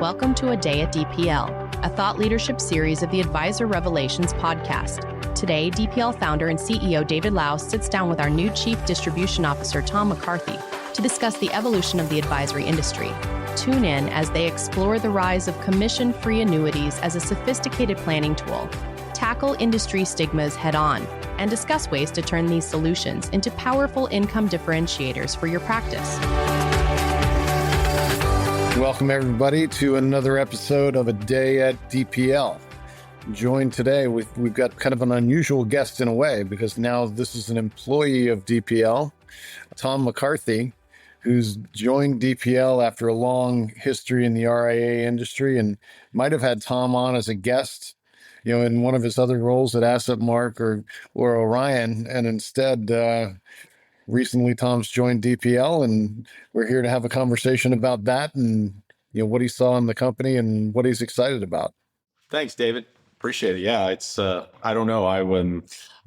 welcome to A Day at DPL, a thought leadership series of the Advisor Revelations podcast. Today, DPL founder and CEO David Laus sits down with our new Chief Distribution Officer Tom McCarthy to discuss the evolution of the advisory industry. Tune in as they explore the rise of commission-free annuities as a sophisticated planning tool, tackle industry stigmas head-on, and discuss ways to turn these solutions into powerful income differentiators for your practice. Welcome, everybody, to another episode of A Day at DPL. Joined today we've got kind of an unusual guest in a way, because now this is an employee of DPL, Tom McCarthy, who's joined DPL after a long history in the RIA industry, and might have had Tom on as a guest, in one of his other roles at AssetMark or Orion, and instead, recently, Tom's joined DPL, and we're here to have a conversation about that and what he saw in the company and what he's excited about. Thanks, David. Appreciate it. Yeah, it's I don't know. I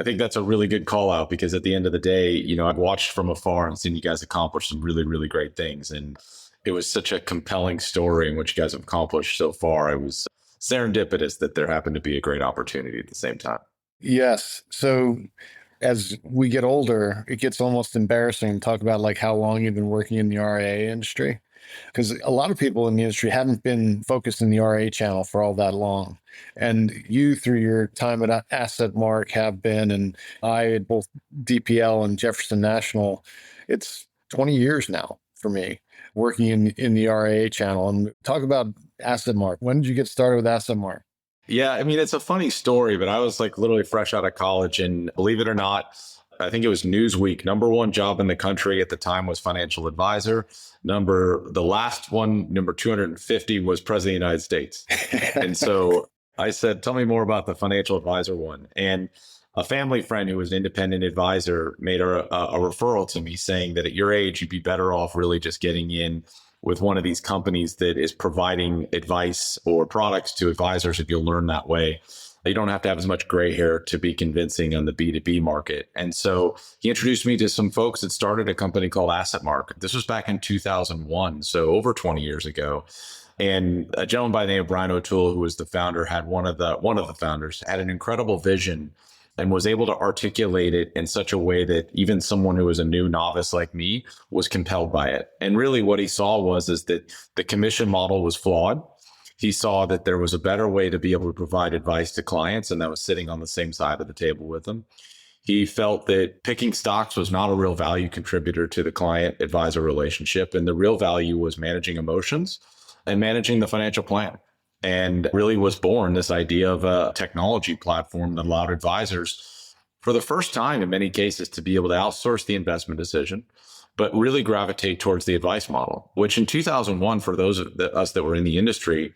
think that's a really good call out, because at the end of the day, I've watched from afar and seen you guys accomplish some really, really great things, and it was such a compelling story in what you guys have accomplished so far. It was serendipitous that there happened to be a great opportunity at the same time. Yes. So as we get older, it gets almost embarrassing to talk about like how long you've been working in the RIA industry, because a lot of people in the industry haven't been focused in the RIA channel for all that long. And you, through your time at AssetMark, have been, and I at both DPL and Jefferson National, it's 20 years now for me working in the RIA channel. And talk about AssetMark. When did you get started with AssetMark? Yeah, I mean, it's a funny story, but I was like literally fresh out of college, and believe it or not, I think it was Newsweek. Number one job in the country at the time was financial advisor. The last one, number 250, was president of the United States. And so I said, tell me more about the financial advisor one. And a family friend who was an independent advisor made a referral to me saying that at your age, you'd be better off really just getting in with one of these companies that is providing advice or products to advisors, if you'll learn that way. You don't have to have as much gray hair to be convincing on the B2B market. And so he introduced me to some folks that started a company called AssetMark. This was back in 2001, so over 20 years ago. And a gentleman by the name of Brian O'Toole, who was the founder, had one of the founders, had an incredible vision and was able to articulate it in such a way that even someone who was a new novice like me was compelled by it. And really what he saw was that the commission model was flawed. He saw that there was a better way to be able to provide advice to clients, and that was sitting on the same side of the table with them. He felt that picking stocks was not a real value contributor to the client-advisor relationship, and the real value was managing emotions and managing the financial plan. And really was born this idea of a technology platform that allowed advisors, for the first time in many cases, to be able to outsource the investment decision, but really gravitate towards the advice model, which in 2001, for those of us that were in the industry,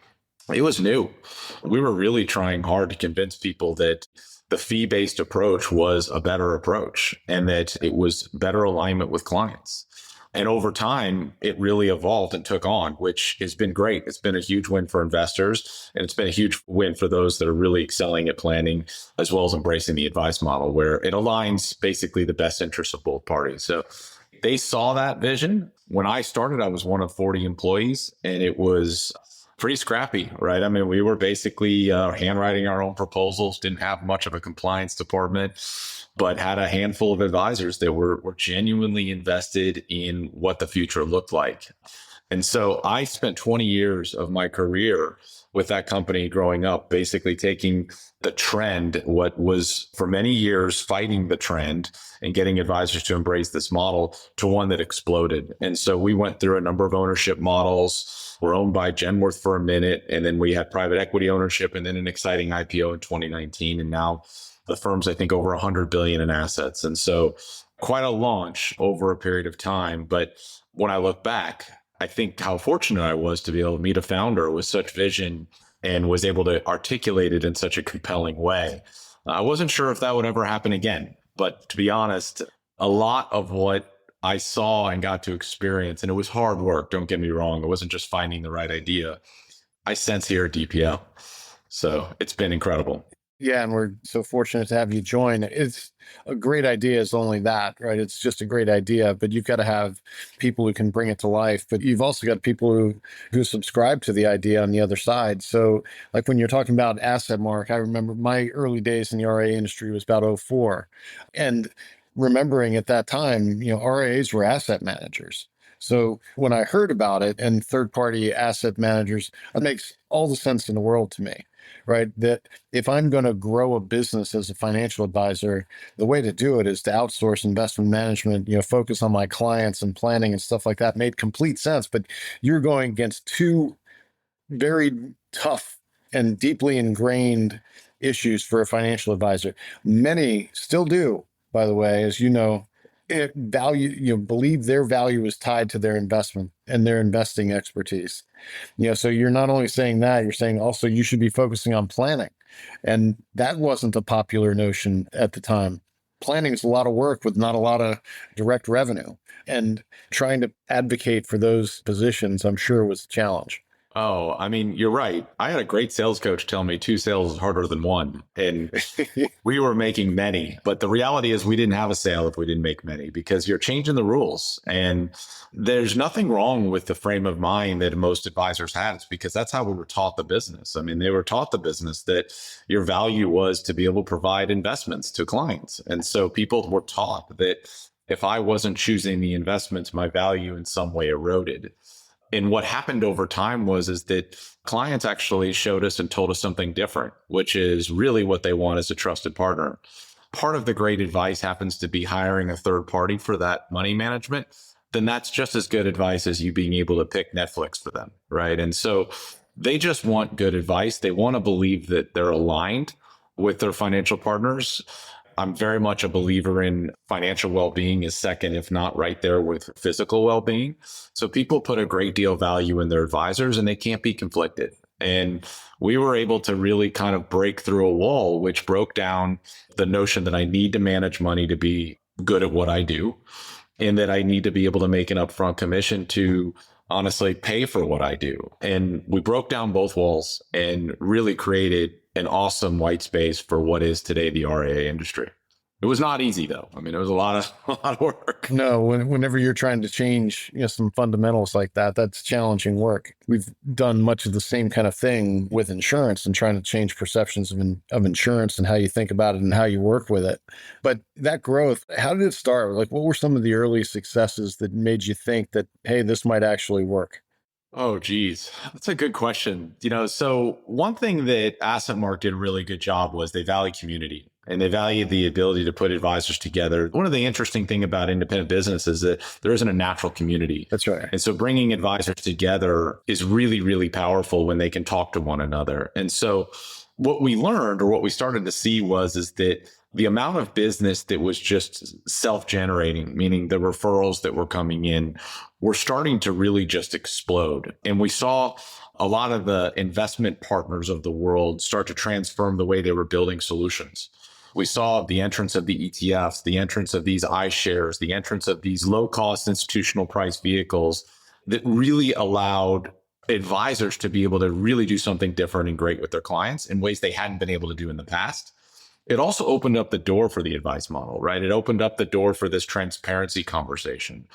it was new. We were really trying hard to convince people that the fee-based approach was a better approach and that it was better alignment with clients. And over time, it really evolved and took on, which has been great. It's been a huge win for investors, and it's been a huge win for those that are really excelling at planning, as well as embracing the advice model, where it aligns basically the best interests of both parties. So they saw that vision. When I started, I was one of 40 employees, and it was pretty scrappy, right? I mean, we were basically handwriting our own proposals, didn't have much of a compliance department, but had a handful of advisors that were genuinely invested in what the future looked like. And so I spent 20 years of my career with that company growing up, basically taking the trend, what was for many years fighting the trend and getting advisors to embrace this model, to one that exploded. And so we went through a number of ownership models. We're owned by Genworth for a minute, and then we had private equity ownership, and then an exciting IPO in 2019. And now the firm's, I think, over 100 billion in assets. And so quite a launch over a period of time. But when I look back, I think how fortunate I was to be able to meet a founder with such vision and was able to articulate it in such a compelling way. I wasn't sure if that would ever happen again. But to be honest, a lot of what I saw and got to experience, and it was hard work, don't get me wrong, it wasn't just finding the right idea, I sense here at DPL. So it's been incredible. Yeah, and we're so fortunate to have you join. It's a great idea is only that, right? It's just a great idea, but you've got to have people who can bring it to life. But you've also got people who subscribe to the idea on the other side. So like when you're talking about asset mark, I remember my early days in the RIA industry was about '04. And remembering at that time, RIAs were asset managers. So when I heard about it and third party asset managers, it makes all the sense in the world to me, right? That if I'm going to grow a business as a financial advisor, the way to do it is to outsource investment management, focus on my clients and planning and stuff like that made complete sense. But you're going against two very tough and deeply ingrained issues for a financial advisor. Many still do, by the way, as you know, believe their value is tied to their investment and their investing expertise. So you're not only saying that, you're saying also you should be focusing on planning. And that wasn't a popular notion at the time. Planning is a lot of work with not a lot of direct revenue. And trying to advocate for those positions, I'm sure, was a challenge. Oh, I mean, you're right. I had a great sales coach tell me two sales is harder than one. And we were making many. But the reality is we didn't have a sale if we didn't make many because you're changing the rules. And there's nothing wrong with the frame of mind that most advisors had. It's because that's how we were taught the business. I mean, they were taught the business that your value was to be able to provide investments to clients. And so people were taught that if I wasn't choosing the investments, my value in some way eroded. And what happened over time is that clients actually showed us and told us something different, which is really what they want as a trusted partner. Part of the great advice happens to be hiring a third party for that money management. Then that's just as good advice as you being able to pick Netflix for them, right? And so they just want good advice. They want to believe that they're aligned with their financial partners. I'm very much a believer in financial well-being is second, if not right there with physical well-being. So people put a great deal of value in their advisors and they can't be conflicted. And we were able to really kind of break through a wall, which broke down the notion that I need to manage money to be good at what I do and that I need to be able to make an upfront commission to honestly pay for what I do. And we broke down both walls and really created an awesome white space for what is today the RIA industry. It was not easy though. I mean, it was a lot of work. No, whenever you're trying to change, some fundamentals like that, that's challenging work. We've done much of the same kind of thing with insurance and trying to change perceptions of insurance and how you think about it and how you work with it. But that growth, how did it start? Like, what were some of the early successes that made you think that, hey, this might actually work? Oh, geez. That's a good question. So one thing that AssetMark did a really good job was they value community and they value the ability to put advisors together. One of the interesting thing about independent business is that there isn't a natural community. That's right. And so bringing advisors together is really, really powerful when they can talk to one another. And so what we learned or what we started to see is that the amount of business that was just self-generating, meaning the referrals that were coming in, were starting to really just explode. And we saw a lot of the investment partners of the world start to transform the way they were building solutions. We saw the entrance of the ETFs, the entrance of these iShares, the entrance of these low-cost institutional price vehicles that really allowed advisors to be able to really do something different and great with their clients in ways they hadn't been able to do in the past. It also opened up the door for the advice model, right? It opened up the door for this transparency conversation.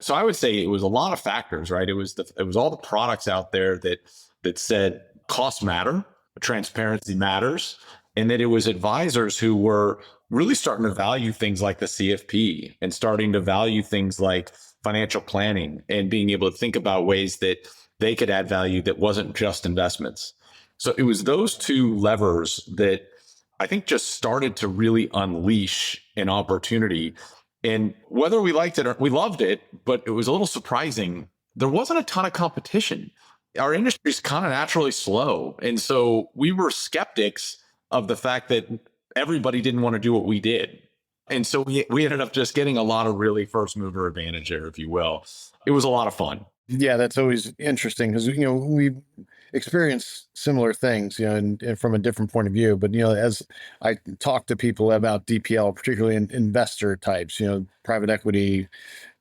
So I would say it was a lot of factors, right? It was all the products out there that said costs matter, transparency matters, and that it was advisors who were really starting to value things like the CFP and starting to value things like financial planning and being able to think about ways that they could add value that wasn't just investments. So it was those two levers that I think just started to really unleash an opportunity. And whether we liked it or we loved it, but it was a little surprising. There wasn't a ton of competition. Our industry is kind of naturally slow. And so we were skeptics of the fact that everybody didn't want to do what we did. And so we ended up just getting a lot of really first mover advantage there, if you will. It was a lot of fun. Yeah, that's always interesting because, we experience similar things, and from a different point of view. But, as I talk to people about DPL, particularly investor types, private equity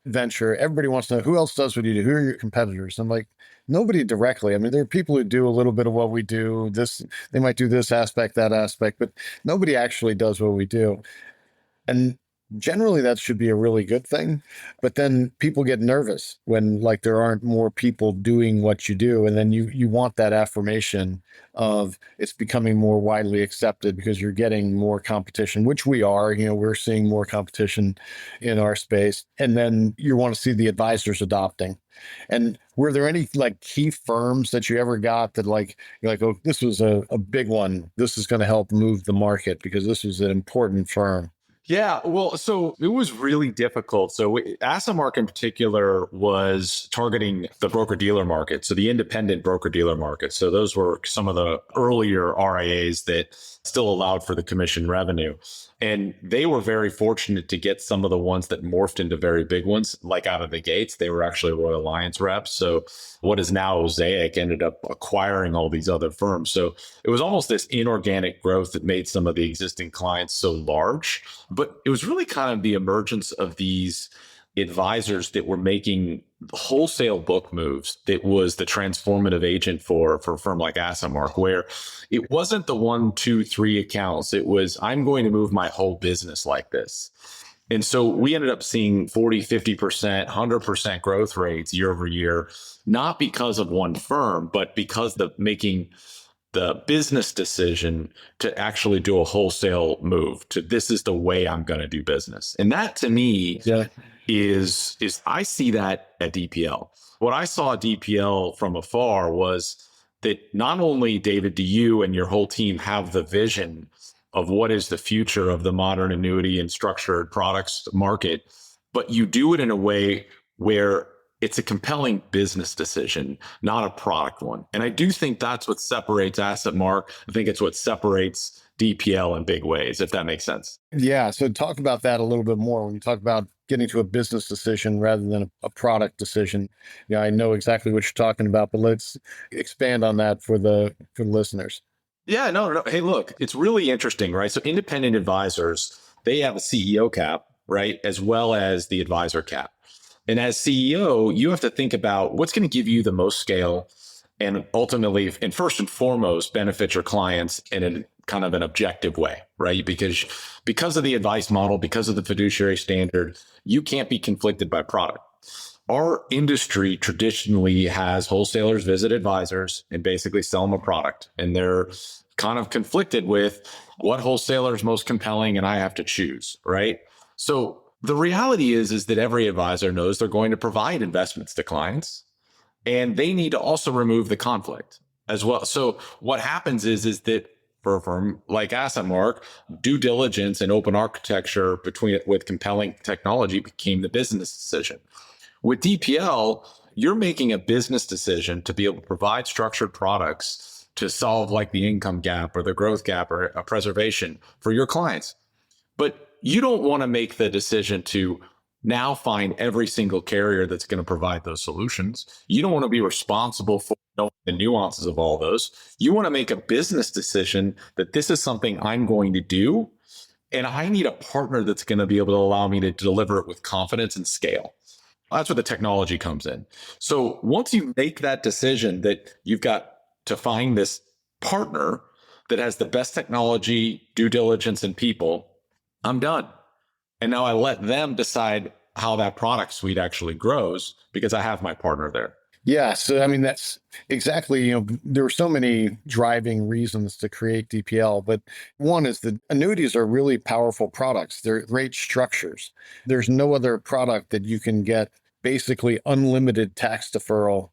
venture, everybody wants to know who else does what you do. Who are your competitors? I'm like, nobody directly. I mean, there are people who do a little bit of what we do. They might do this aspect, that aspect, but nobody actually does what we do. And generally that should be a really good thing. But then people get nervous when like there aren't more people doing what you do. And then you want that affirmation of it's becoming more widely accepted because you're getting more competition, which we are. We're seeing more competition in our space. And then you want to see the advisors adopting. And were there any like key firms that you ever got that like you're like, oh, this was a big one. This is going to help move the market because this was an important firm? Yeah, well, so it was really difficult. So AssetMark in particular was targeting the broker-dealer market, so the independent broker-dealer market. So those were some of the earlier RIAs that still allowed for the commission revenue. And they were very fortunate to get some of the ones that morphed into very big ones, like out of the gates. They were actually Royal Alliance reps. So what is now Osaic ended up acquiring all these other firms. So it was almost this inorganic growth that made some of the existing clients so large. But it was really kind of the emergence of these advisors that were making wholesale book moves that was the transformative agent for a firm like AssetMark, where it wasn't the 1, 2, 3 accounts. It was, I'm going to move my whole business like this. And so we ended up seeing 40, 50%, 100% growth rates year over year, not because of one firm, but because of making the business decision to actually do a wholesale move to this is the way I'm going to do business. And that to me is I see that at DPL. What I saw at DPL from afar was that not only, David, do you and your whole team have the vision of what is the future of the modern annuity and structured products market, but you do it in a way where it's a compelling business decision, not a product one. And I do think that's what separates AssetMark. I think it's what separates DPL in big ways, if that makes sense. Yeah. So talk about that a little bit more when you talk about getting to a business decision rather than a product decision. I know exactly what you're talking about, but let's expand on that for the listeners. Yeah, no. Hey, look, it's really interesting, right? So independent advisors, they have a CEO cap, right? As well as the advisor cap. And as CEO, you have to think about what's going to give you the most scale and ultimately, and first and foremost, benefit your clients in a kind of an objective way, right? Because of the advice model, because of the fiduciary standard, you can't be conflicted by product. Our industry traditionally has wholesalers visit advisors and basically sell them a product. And they're kind of conflicted with what wholesaler is most compelling and I have to choose, right? So the reality is that every advisor knows they're going to provide investments to clients and they need to also remove the conflict as well. So what happens is that for a firm like AssetMark, due diligence and open architecture with compelling technology became the business decision. With DPL, you're making a business decision to be able to provide structured products to solve like the income gap or the growth gap or a preservation for your clients. But you don't want to make the decision to now find every single carrier that's going to provide those solutions. You don't want to be responsible for knowing the nuances of all those. You want to make a business decision that this is something I'm going to do, and I need a partner that's going to be able to allow me to deliver it with confidence and scale. That's where the technology comes in. So once you make that decision that you've got to find this partner that has the best technology, due diligence, and people, I'm done. And now I let them decide how that product suite actually grows because I have my partner there. Yeah. So, I mean, that's exactly, there were so many driving reasons to create DPL, but one is that annuities are really powerful products. They're great structures. There's no other product that you can get basically unlimited tax deferral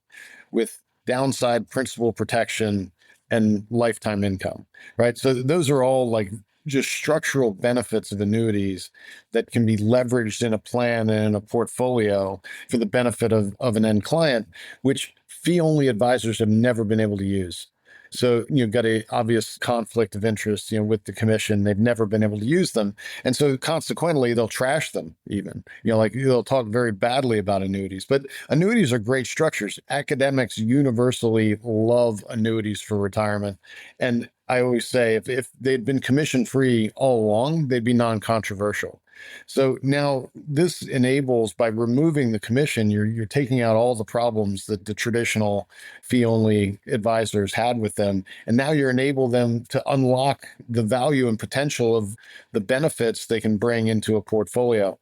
with downside principal protection and lifetime income, right? So those are all like just structural benefits of annuities that can be leveraged in a plan and in a portfolio for the benefit of an end client, which fee-only advisors have never been able to use. So you've got a obvious conflict of interest, with the commission. They've never been able to use them. And so consequently, they'll trash them even, like they'll talk very badly about annuities, but annuities are great structures. Academics universally love annuities for retirement. And I always say if they'd been commission free all along, they'd be non-controversial. So now this enables, by removing the commission, you're taking out all the problems that the traditional fee-only advisors had with them. And now you enable them to unlock the value and potential of the benefits they can bring into a portfolio,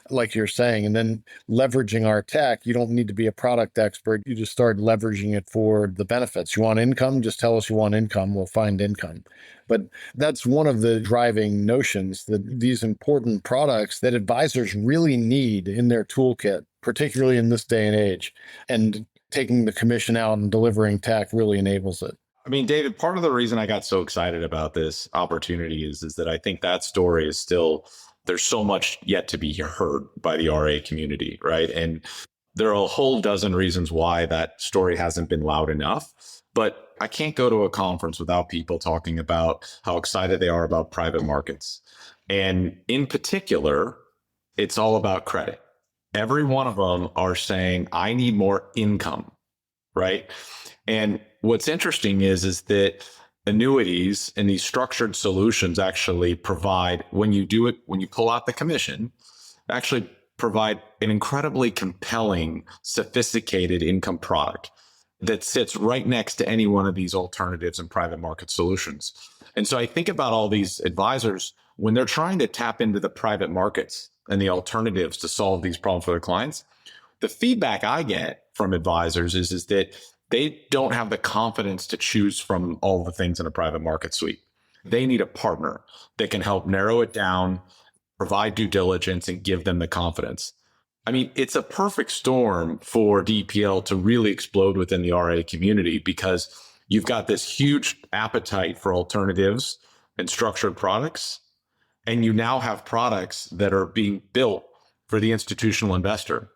like you're saying. And then leveraging our tech, you don't need to be a product expert. You just start leveraging it for the benefits. You want income? Just tell us you want income. We'll find income. But that's one of the driving notions, that these important products that advisors really need in their toolkit, particularly in this day and age. And taking the commission out and delivering tech really enables it. I mean, David, part of the reason I got so excited about this opportunity is that I think that story is still, there's so much yet to be heard by the RA community, right? And there are a whole dozen reasons why that story hasn't been loud enough. But I can't go to a conference without people talking about how excited they are about private markets. And in particular, it's all about credit. Every one of them are saying, I need more income, right? And what's interesting is that annuities and these structured solutions actually provide, when you do it, when you pull out the commission, actually provide an incredibly compelling, sophisticated income product that sits right next to any one of these alternatives and private market solutions. And so I think about all these advisors when they're trying to tap into the private markets and the alternatives to solve these problems for their clients. The feedback I get from advisors is that they don't have the confidence to choose from all the things in a private market suite. They need a partner that can help narrow it down, provide due diligence, and give them the confidence. I mean, it's a perfect storm for DPL to really explode within the RA community, because you've got this huge appetite for alternatives and structured products. And you now have products that are being built for the institutional investor.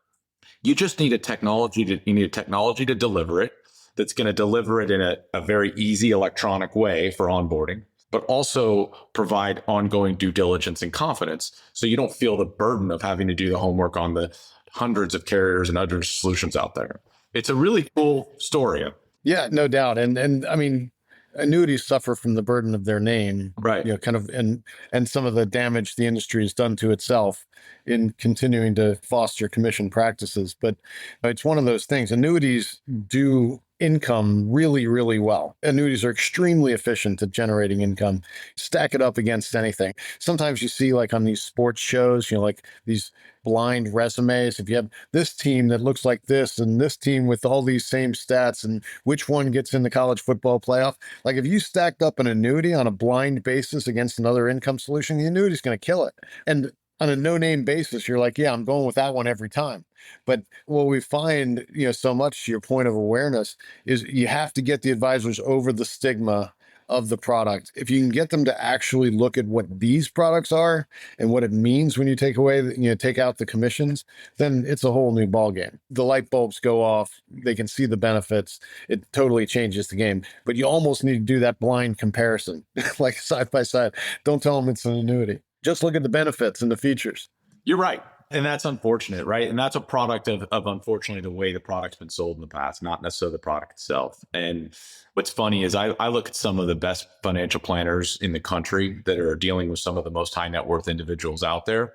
You just need a technology to deliver it, that's going to deliver it in a very easy electronic way for onboarding, but also provide ongoing due diligence and confidence, so you don't feel the burden of having to do the homework on the hundreds of carriers and other solutions out there. It's a really cool story. Yeah, no doubt. And I mean, annuities suffer from the burden of their name, right? Kind of, and some of the damage the industry has done to itself in continuing to foster commission practices. But it's one of those things. Annuities do income really, really well. Annuities are extremely efficient at generating income. Stack it up against anything. Sometimes you see, like on these sports shows, like these blind resumes. If you have this team that looks like this and this team with all these same stats, and which one gets in the college football playoff, like if you stacked up an annuity on a blind basis against another income solution, the annuity is going to kill it. And on a no-name basis, you're like, yeah, I'm going with that one every time. But what we find, so much to your point of awareness, is you have to get the advisors over the stigma of the product. If you can get them to actually look at what these products are and what it means when you take out the commissions, then it's a whole new ballgame. The light bulbs go off. They can see the benefits. It totally changes the game. But you almost need to do that blind comparison, like side by side. Don't tell them it's an annuity. Just look at the benefits and the features. You're right. And that's unfortunate, right? And that's a product of unfortunately, the way the product's been sold in the past, not necessarily the product itself. And what's funny is I look at some of the best financial planners in the country that are dealing with some of the most high net worth individuals out there.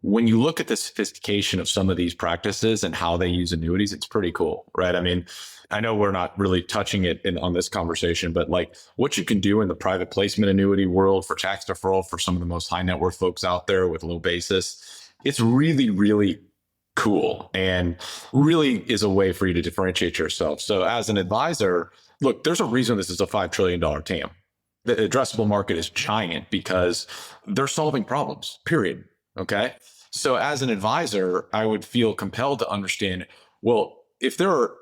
When you look at the sophistication of some of these practices and how they use annuities, it's pretty cool, right? I mean, I know we're not really touching it on this conversation, but like what you can do in the private placement annuity world for tax deferral for some of the most high net worth folks out there with low basis, it's really, really cool and really is a way for you to differentiate yourself. So as an advisor, look, there's a reason this is a $5 trillion TAM. The addressable market is giant because they're solving problems, period. Okay. So as an advisor, I would feel compelled to understand, well, if there are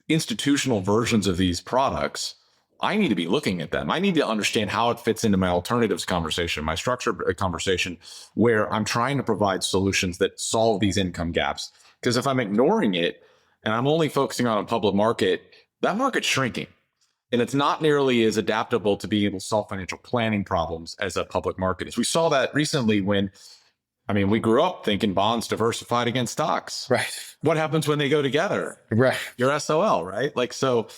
institutional versions of these products, I need to be looking at them. I need to understand how it fits into my alternatives conversation, my structure conversation, where I'm trying to provide solutions that solve these income gaps. Because if I'm ignoring it and I'm only focusing on a public market, that market's shrinking. And it's not nearly as adaptable to being able to solve financial planning problems as a public market is. We saw that recently when, we grew up thinking bonds diversified against stocks. Right. What happens when they go together? Right. Your SOL, right? So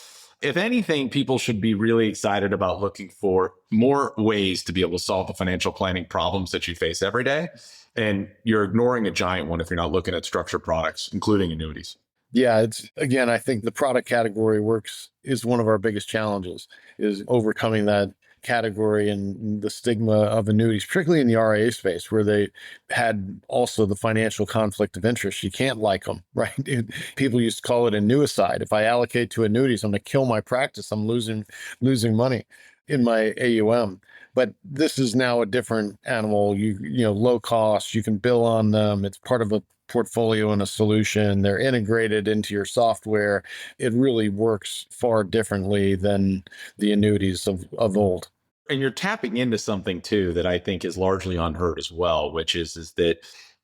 if anything, people should be really excited about looking for more ways to be able to solve the financial planning problems that you face every day. And you're ignoring a giant one if you're not looking at structured products, including annuities. Yeah, it's again, I think the product category works is one of our biggest challenges is overcoming that category and the stigma of annuities, particularly in the RIA space, where they had also the financial conflict of interest. You can't like them, right? People used to call it annuicide. If I allocate to annuities, I'm going to kill my practice. I'm losing money in my AUM. But this is now a different animal. Low cost, you can bill on them. It's part of a portfolio and a solution. They're integrated into your software. It really works far differently than the annuities of old. And you're tapping into something too that I think is largely unheard as well, which is that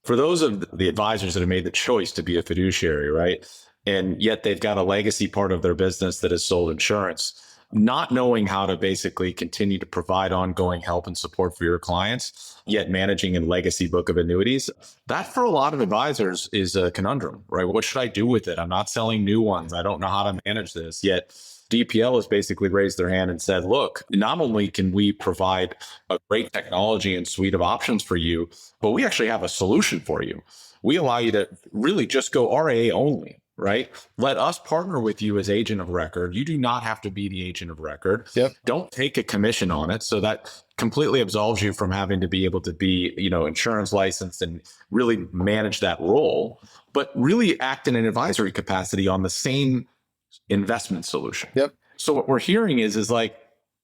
for those of the advisors that have made the choice to be a fiduciary, right? And yet they've got a legacy part of their business that is sold insurance, not knowing how to basically continue to provide ongoing help and support for your clients, yet managing a legacy book of annuities. That for a lot of advisors is a conundrum, right? What should I do with it? I'm not selling new ones. I don't know how to manage this. Yet DPL has basically raised their hand and said, look, not only can we provide a great technology and suite of options for you, but we actually have a solution for you. We allow you to really just go RAA only. Right? Let us partner with you as agent of record. You do not have to be the agent of record. Yep. Don't take a commission on it. So that completely absolves you from having to be able to be, insurance licensed and really manage that role, but really act in an advisory capacity on the same investment solution. Yep. So what we're hearing is like,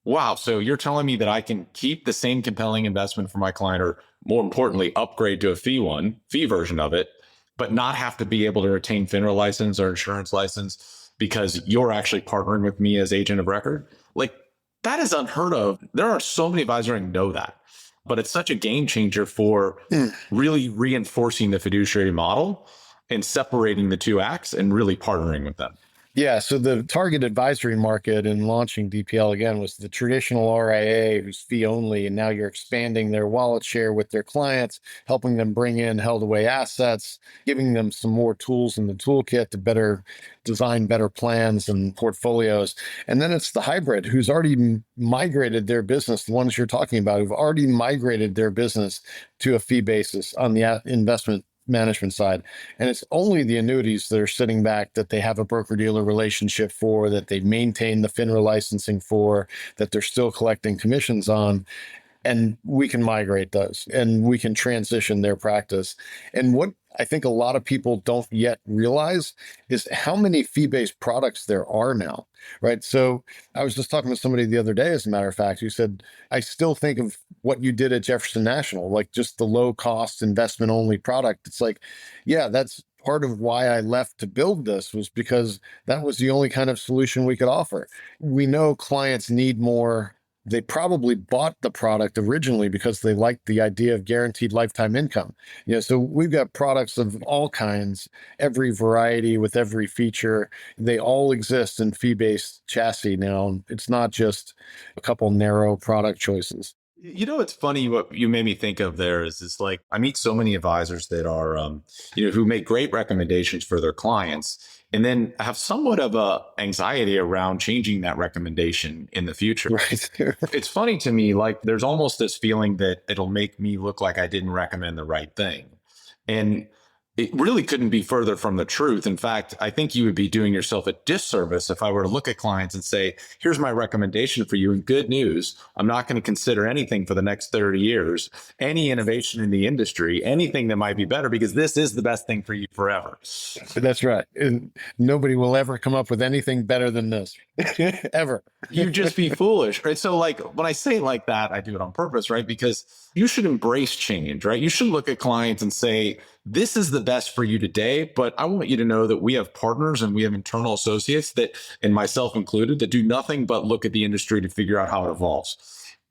wow, so you're telling me that I can keep the same compelling investment for my client, or more importantly, upgrade to a fee version of it, but not have to be able to retain FINRA license or insurance license because you're actually partnering with me as agent of record. Like, that is unheard of. There are so many advisors who know that, but it's such a game changer for really reinforcing the fiduciary model and separating the two acts and really partnering with them. Yeah, so the target advisory market in launching DPL again was the traditional RIA who's fee only, and now you're expanding their wallet share with their clients, helping them bring in held away assets, giving them some more tools in the toolkit to better design better plans and portfolios. And then it's the hybrid who's already migrated their business, the ones you're talking about, who've already migrated their business to a fee basis on the investment management side. And it's only the annuities that are sitting back that they have a broker-dealer relationship for, that they maintain the FINRA licensing for, that they're still collecting commissions on. And we can migrate those and we can transition their practice. And what I think a lot of people don't yet realize is how many fee-based products there are now, right? So I was just talking to somebody the other day, as a matter of fact, who said, I still think of what you did at Jefferson National, like just the low cost investment only product. It's like, yeah, that's part of why I left to build this, was because that was the only kind of solution we could offer. We know clients need more. They probably bought the product originally because they liked the idea of guaranteed lifetime income. So we've got products of all kinds, every variety with every feature. They all exist in fee-based chassis now. It's not just a couple narrow product choices. It's funny what you made me think of there is like, I meet so many advisors that are, who make great recommendations for their clients and then have somewhat of a anxiety around changing that recommendation in the future. Right. It's funny to me, like there's almost this feeling that it'll make me look like I didn't recommend the right thing. And it really couldn't be further from the truth. In fact, I think you would be doing yourself a disservice if I were to look at clients and say, here's my recommendation for you. And good news, I'm not going to consider anything for the next 30 years, any innovation in the industry, anything that might be better, because this is the best thing for you forever. That's right. And nobody will ever come up with anything better than this, ever. You'd just be foolish, right? So like when I say it like that, I do it on purpose, right? Because you should embrace change, right? You should look at clients and say, this is the best for you today, but I want you to know that we have partners and we have internal associates that, and myself included, that do nothing but look at the industry to figure out how it evolves.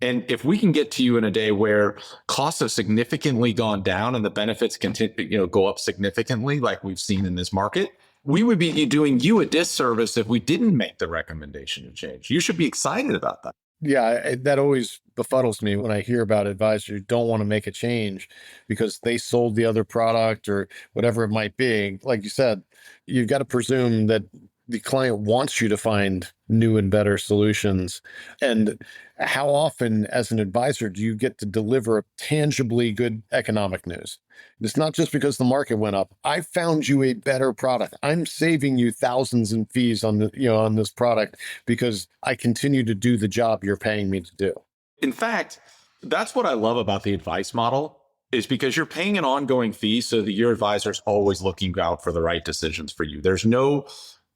And if we can get to you in a day where costs have significantly gone down and the benefits continue, go up significantly, like we've seen in this market, we would be doing you a disservice if we didn't make the recommendation to change. You should be excited about that. Yeah, that always befuddles me when I hear about advisors who don't want to make a change because they sold the other product or whatever it might be. Like you said, you've got to presume that the client wants you to find new and better solutions. And how often, as an advisor, do you get to deliver tangibly good economic news? It's not just because the market went up. I found you a better product. I'm saving you thousands in fees on on this product because I continue to do the job you're paying me to do. In fact, that's what I love about the advice model, is because you're paying an ongoing fee so that your advisor is always looking out for the right decisions for you. There's no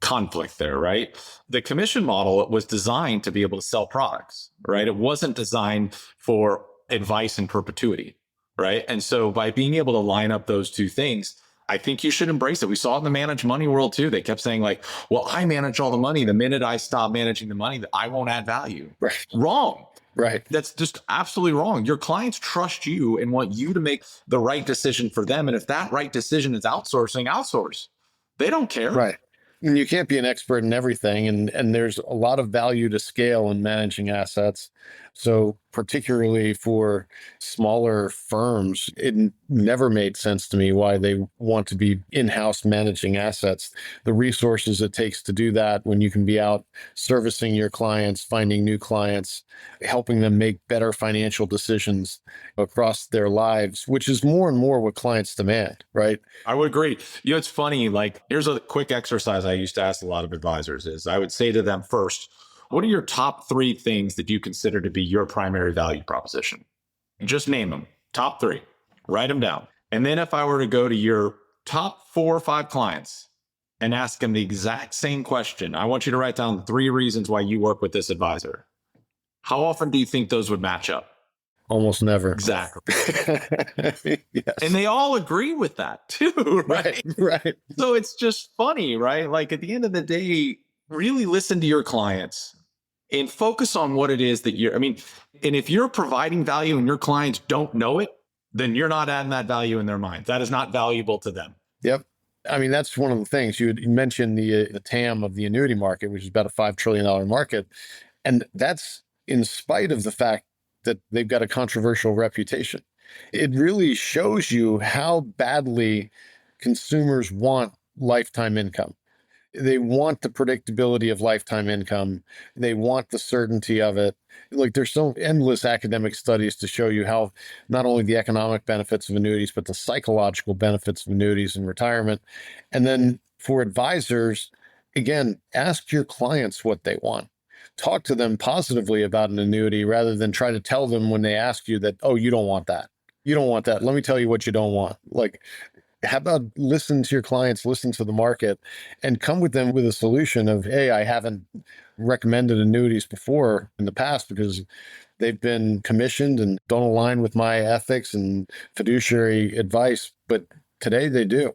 conflict there, right? The commission model was designed to be able to sell products, right? It wasn't designed for advice in perpetuity, right? And so by being able to line up those two things, I think you should embrace it. We saw it in the managed money world too. They kept saying like, well, I manage all the money. The minute I stop managing the money, I won't add value. Right. Wrong. Right. That's just absolutely wrong. Your clients trust you and want you to make the right decision for them. And if that right decision is outsourcing, outsource. They don't care. Right. And you can't be an expert in everything. And there's a lot of value to scale in managing assets. So particularly for smaller firms, it never made sense to me why they want to be in-house managing assets. The resources it takes to do that when you can be out servicing your clients, finding new clients, helping them make better financial decisions across their lives, which is more and more what clients demand, right? I would agree. It's funny, like here's a quick exercise I used to ask a lot of advisors is I would say to them first, what are your top 3 things that you consider to be your primary value proposition? Just name them. Top 3. Write them down. And then if I were to go to your top 4 or 5 clients and ask them the exact same question, I want you to write down 3 reasons why you work with this advisor. How often do you think those would match up? Almost never. Exactly. Yes. And they all agree with that too, right? Right. So it's just funny, right? Like at the end of the day, really listen to your clients and focus on what it is that and if you're providing value and your clients don't know it, then you're not adding that value in their minds. That is not valuable to them. Yep. That's one of the things you mentioned, the TAM of the annuity market, which is about a $5 trillion market. And that's in spite of the fact that they've got a controversial reputation. It really shows you how badly consumers want lifetime income. They want the predictability of lifetime income. They want the certainty of it. Like there's so endless academic studies to show you how not only the economic benefits of annuities, but the psychological benefits of annuities in retirement. And then for advisors, again, ask your clients what they want. Talk to them positively about an annuity rather than try to tell them when they ask you that, oh, you don't want that. You don't want that. Let me tell you what you don't want. Like, how about listen to your clients, listen to the market, and come with them with a solution of, hey, I haven't recommended annuities before in the past because they've been commissioned and don't align with my ethics and fiduciary advice, but today they do.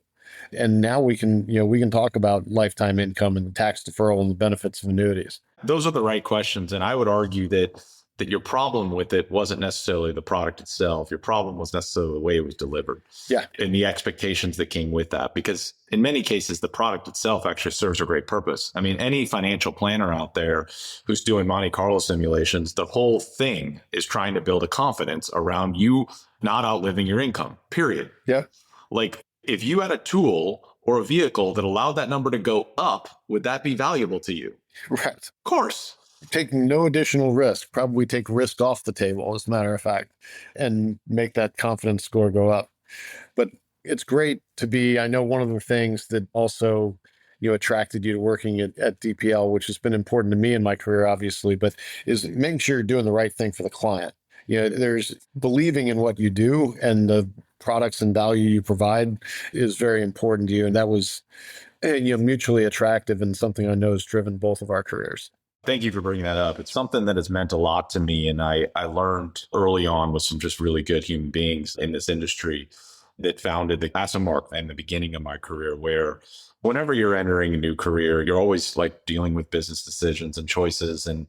And now we can talk about lifetime income and the tax deferral and the benefits of annuities. Those are the right questions. And I would argue that your problem with it wasn't necessarily the product itself. Your problem was necessarily the way it was delivered. Yeah. And the expectations that came with that. Because in many cases, the product itself actually serves a great purpose. Any financial planner out there who's doing Monte Carlo simulations, the whole thing is trying to build a confidence around you not outliving your income, period. Yeah. Like if you had a tool or a vehicle that allowed that number to go up, would that be valuable to you? Right. Of course. Taking no additional risk, probably take risk off the table, as a matter of fact, and make that confidence score go up. But it's great to be, I know one of the things that also, attracted you to working at DPL, which has been important to me in my career, obviously, but is making sure you're doing the right thing for the client. There's believing in what you do and the products and value you provide is very important to you. And that was, mutually attractive and something I know has driven both of our careers. Thank you for bringing that up. It's something that has meant a lot to me. And I learned early on with some just really good human beings in this industry that founded the AssetMark in the beginning of my career, where whenever you're entering a new career, you're always like dealing with business decisions and choices. And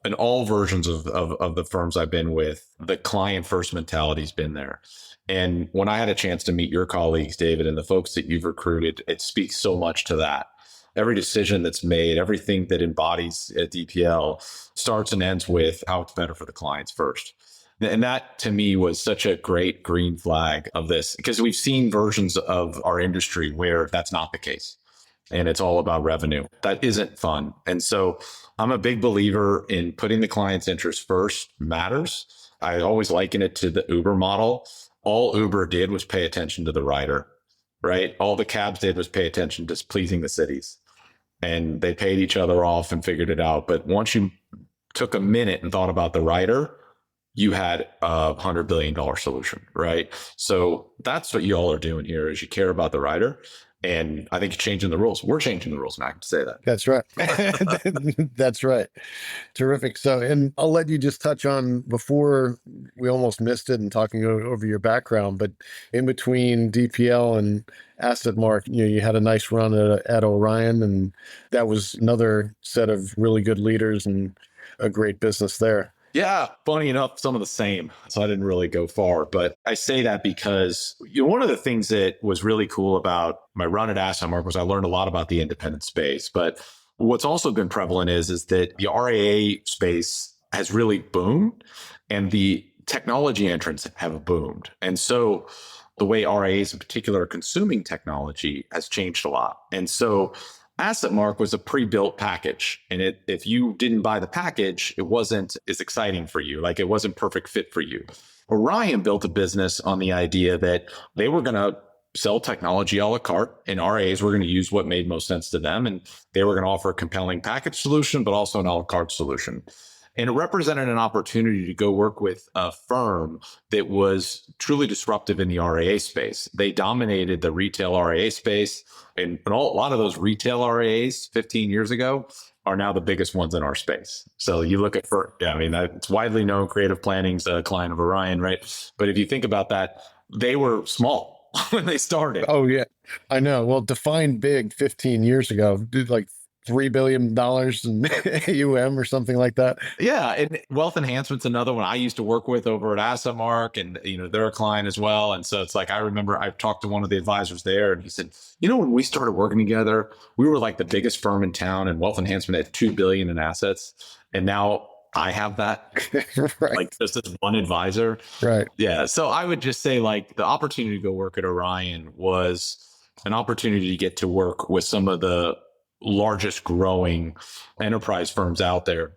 in all versions of the firms I've been with, the client first mentality has been there. And when I had a chance to meet your colleagues, David, and the folks that you've recruited, it speaks so much to that. Every decision that's made, everything that embodies at DPL starts and ends with how it's better for the clients first. And that to me was such a great green flag of this, because we've seen versions of our industry where that's not the case. and it's all about revenue. That isn't fun. And so I'm a big believer in putting the client's interest first matters. I always liken it to the Uber model. All Uber did was pay attention to the rider, right? All the cabs did was pay attention to pleasing the cities, and they paid each other off and figured it out. But once you took a minute and thought about the rider, you had $100 billion solution, right? So that's what you all are doing here is you care about the rider. And I think you're changing the rules. We're changing the rules, Mac, to say that. That's right. That's right. Terrific. So, and I'll let you just touch on before we almost missed it and talking over your background, but in between DPL and AssetMark, you had a nice run at Orion, and that was another set of really good leaders and a great business there. Yeah, funny enough, some of the same. So I didn't really go far, but I say that because one of the things that was really cool about my run at AssetMark was I learned a lot about the independent space. But what's also been prevalent is that the RIA space has really boomed and the technology entrants have boomed. And so the way RIAs in particular are consuming technology has changed a lot. And so AssetMark was a pre-built package. And if you didn't buy the package, it wasn't as exciting for you. Like it wasn't perfect fit for you. Orion built a business on the idea that they were going to sell technology a la carte, and RIAs were going to use what made most sense to them. And they were going to offer a compelling package solution, but also an a la carte solution. And it represented an opportunity to go work with a firm that was truly disruptive in the RIA space. They dominated the retail RIA space. And a lot of those retail RIAs 15 years ago are now the biggest ones in our space. So you look at, it's widely known Creative Planning's a client of Orion, right? But if you think about that, they were small when they started. Oh, yeah, I know. Well, defined big 15 years ago, dude, like $3 billion in AUM or something like that. Yeah. And Wealth Enhancement's another one I used to work with over at AssetMark, and, they're a client as well. And so it's like, I remember I talked to one of the advisors there and he said, when we started working together, we were like the biggest firm in town, and Wealth Enhancement had $2 billion in assets. And now I have that, right. Like just as one advisor. Right. Yeah. So I would just say like the opportunity to go work at Orion was an opportunity to get to work with some of the largest growing enterprise firms out there.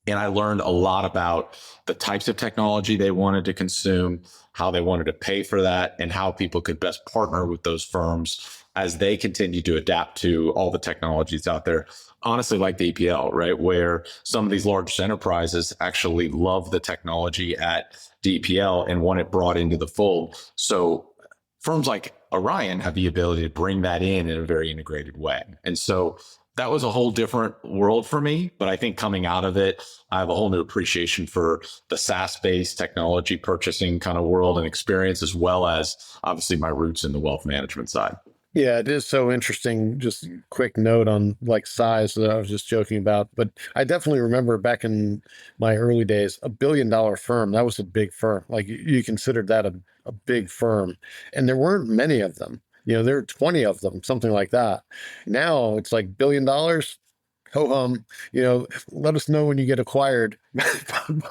And I learned a lot about the types of technology they wanted to consume, how they wanted to pay for that, and how people could best partner with those firms as they continue to adapt to all the technologies out there. Honestly, like the EPL, right? Where some of these large enterprises actually love the technology at DPL and want it brought into the fold. So firms like Orion have the ability to bring that in a very integrated way. And so that was a whole different world for me. But I think coming out of it, I have a whole new appreciation for the SaaS-based technology purchasing kind of world and experience, as well as obviously my roots in the wealth management side. Yeah, it is so interesting. Just a quick note on like size that I was just joking about. But I definitely remember back in my early days, $1 billion firm, that was a big firm. Like you considered that a big firm. And there weren't many of them. There were 20 of them, something like that. Now it's like $1 billion. Ho-hum, let us know when you get acquired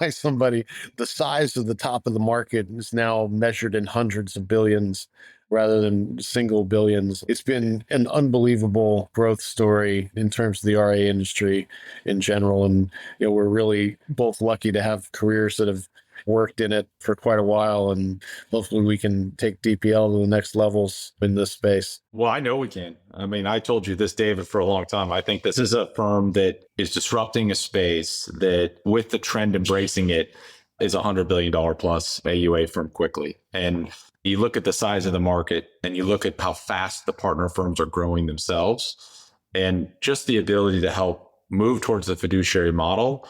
by somebody. The size of the top of the market is now measured in hundreds of billions rather than single billions. It's been an unbelievable growth story in terms of the RIA industry in general. And, we're really both lucky to have careers that have worked in it for quite a while, and hopefully we can take DPL to the next levels in this space. Well, I know we can. I told you this, David, for a long time. I think this is a firm that is disrupting a space that, with the trend embracing it, is $100 billion plus AUA firm quickly. And you look at the size of the market and you look at how fast the partner firms are growing themselves, and just the ability to help move towards the fiduciary model,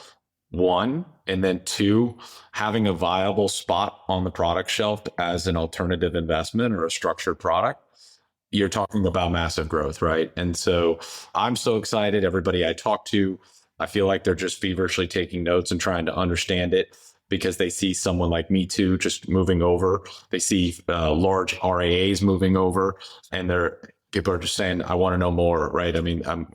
one, and then two, having a viable spot on the product shelf as an alternative investment or a structured product, you're talking about massive growth, right? And so I'm so excited. Everybody I talk to, I feel like they're just feverishly taking notes and trying to understand it, because they see someone like me too just moving over. They see large RIAs moving over, and people are just saying, I want to know more, right?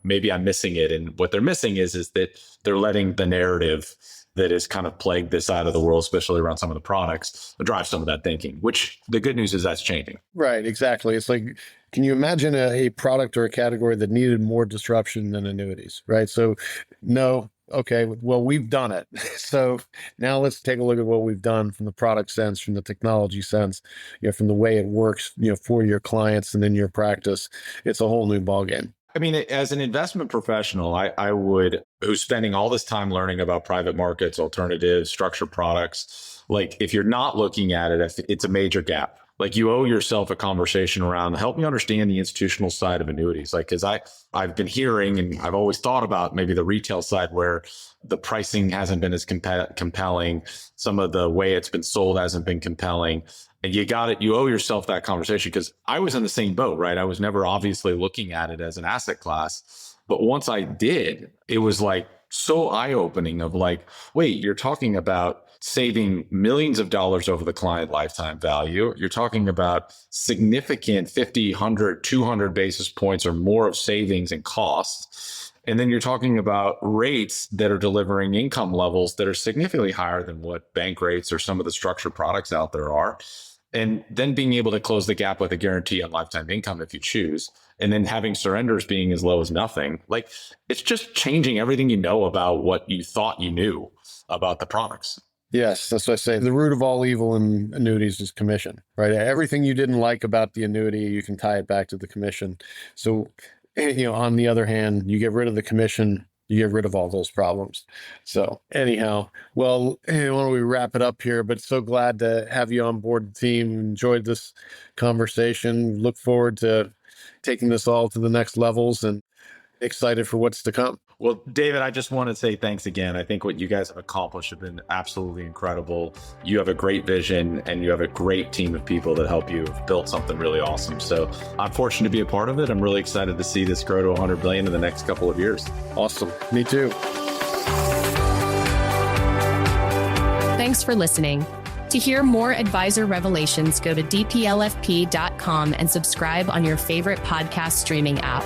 Maybe I'm missing it. And what they're missing is that they're letting the narrative that has kind of plagued this side of the world, especially around some of the products, that drive some of that thinking, which the good news is that's changing. Right, exactly. It's like, can you imagine a product or a category that needed more disruption than annuities, right? So no, okay, well, we've done it. So now let's take a look at what we've done from the product sense, from the technology sense, from the way it works, for your clients and then your practice. It's a whole new ballgame. I mean, as an investment professional, I would, who's spending all this time learning about private markets, alternatives, structured products, like if you're not looking at it, it's a major gap. Like you owe yourself a conversation around, help me understand the institutional side of annuities. Like, cause I've been hearing, and I've always thought about maybe the retail side where the pricing hasn't been as compelling. Some of the way it's been sold hasn't been compelling. And you owe yourself that conversation, because I was in the same boat, right? I was never obviously looking at it as an asset class. But once I did, it was like so eye-opening of like, wait, you're talking about saving millions of dollars over the client lifetime value. You're talking about significant 50, 100, 200 basis points or more of savings and costs. And then you're talking about rates that are delivering income levels that are significantly higher than what bank rates or some of the structured products out there are. And then being able to close the gap with a guarantee on lifetime income if you choose. And then having surrenders being as low as nothing. Like, it's just changing everything you know about what you thought you knew about the products. Yes, that's what I say. The root of all evil in annuities is commission, right? Everything you didn't like about the annuity, you can tie it back to the commission. So, on the other hand, you get rid of the commission, you get rid of all those problems. So anyhow, well, why don't we wrap it up here? But so glad to have you on board the team. Enjoyed this conversation. Look forward to taking this all to the next levels and excited for what's to come. Well, David, I just want to say thanks again. I think what you guys have accomplished have been absolutely incredible. You have a great vision and you have a great team of people that help you build something really awesome. So I'm fortunate to be a part of it. I'm really excited to see this grow to 100 billion in the next couple of years. Awesome. Me too. Thanks for listening. To hear more advisor revelations, go to dplfp.com and subscribe on your favorite podcast streaming app.